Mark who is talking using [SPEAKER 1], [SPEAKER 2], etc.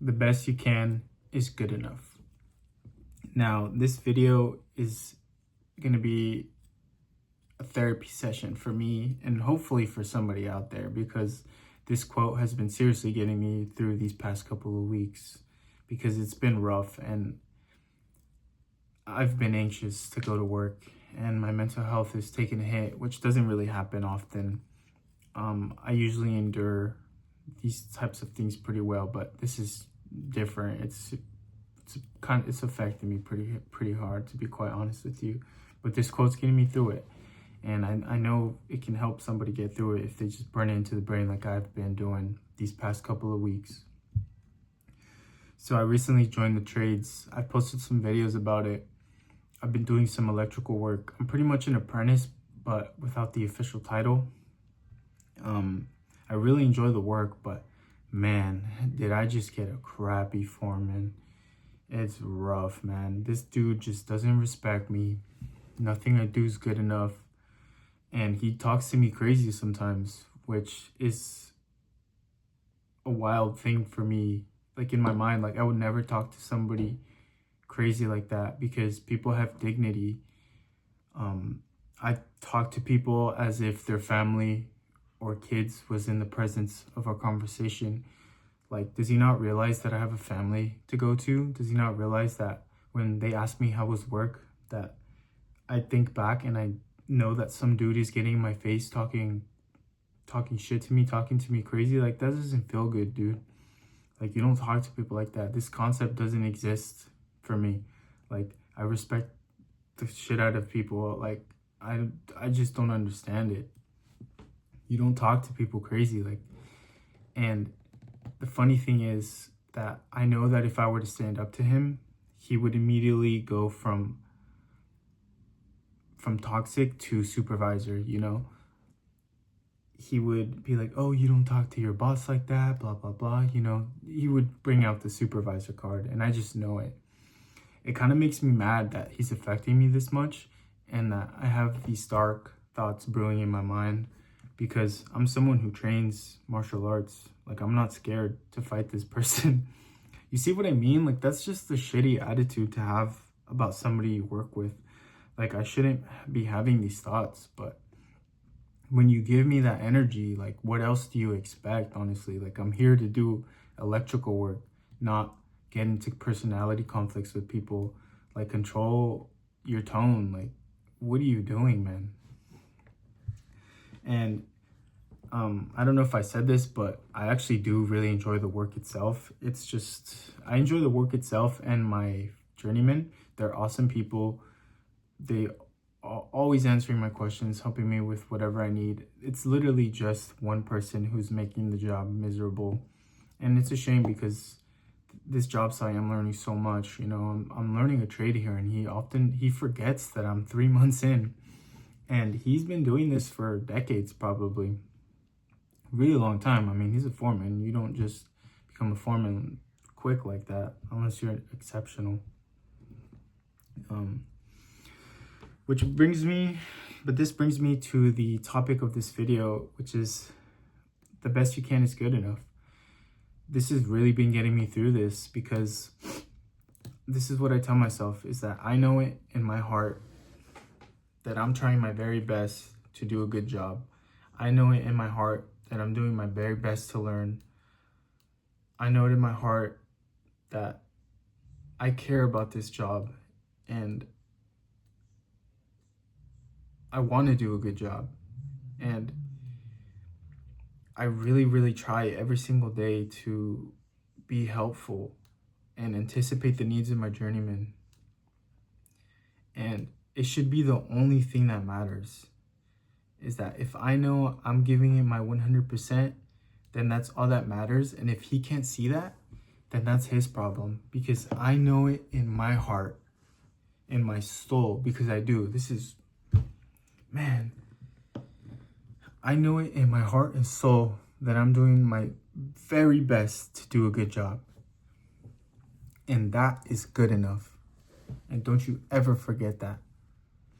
[SPEAKER 1] The best you can is good enough. Now, this video is going to be a therapy session for me and hopefully for somebody out there, because this quote has been seriously getting me through these past couple of weeks, because it's been rough and I've been anxious to go to work and my mental health is taking a hit, which doesn't really happen often. I usually endure these types of things pretty well, but this is different. It's affecting me pretty hard, to be quite honest with you. But this quote's getting me through it, and I know it can help somebody get through it if they just burn it into the brain like I've been doing these past couple of weeks. So I recently joined the trades. I posted some videos about it. I've been doing some electrical work. I'm pretty much an apprentice, but without the official title. I really enjoy the work, but man, did I just get a crappy foreman. It's rough, man. This dude just doesn't respect me. Nothing I do is good enough. And he talks to me crazy sometimes, which is a wild thing for me. Like, in my mind, like, I would never talk to somebody crazy like that, because people have dignity. I talk to people as if their family or kids was in the presence of our conversation. Like, does he not realize that I have a family to go to? Does he not realize that when they ask me how was work, that I think back and I know that some dude is getting in my face, talking shit to me, talking to me crazy? Like, that doesn't feel good, dude. Like, you don't talk to people like that. This concept doesn't exist for me. Like, I respect the shit out of people. Like, I just don't understand it. You don't talk to people crazy. Like, and the funny thing is that I know that if I were to stand up to him, he would immediately go from toxic to supervisor, you know? He would be like, oh, you don't talk to your boss like that, blah, blah, blah, you know? He would bring out the supervisor card, and I just know it. It kind of makes me mad that he's affecting me this much, and that I have these dark thoughts brewing in my mind, because I'm someone who trains martial arts. Like, I'm not scared to fight this person. You see what I mean? Like, that's just the shitty attitude to have about somebody you work with. Like, I shouldn't be having these thoughts, but when you give me that energy, like, what else do you expect, honestly? Like, I'm here to do electrical work, not get into personality conflicts with people. Like, control your tone. Like, what are you doing, man? And I don't know if I said this, but I actually do really enjoy the work itself. It's just, I enjoy the work itself and my journeymen. They're awesome people. They are always answering my questions, helping me with whatever I need. It's literally just one person who's making the job miserable. And it's a shame, because this job site, I'm learning so much. You know, I'm learning a trade here, and he forgets that I'm 3 months in. And he's been doing this for decades, probably. Really long time. I mean, he's a foreman. You don't just become a foreman quick like that unless you're exceptional. This brings me to the topic of this video, which is the best you can is good enough. This has really been getting me through this, because this is what I tell myself, is that I know it in my heart that I'm trying my very best to do a good job. I know it in my heart that I'm doing my very best to learn. I know it in my heart that I care about this job, and I want to do a good job. And I really, really try every single day to be helpful and anticipate the needs of my journeymen. And it should be the only thing that matters, is that if I know I'm giving it my 100%, then that's all that matters. And if he can't see that, then that's his problem, because I know it in my heart, in my soul, because I do. I know it in my heart and soul that I'm doing my very best to do a good job. And that is good enough. And don't you ever forget that.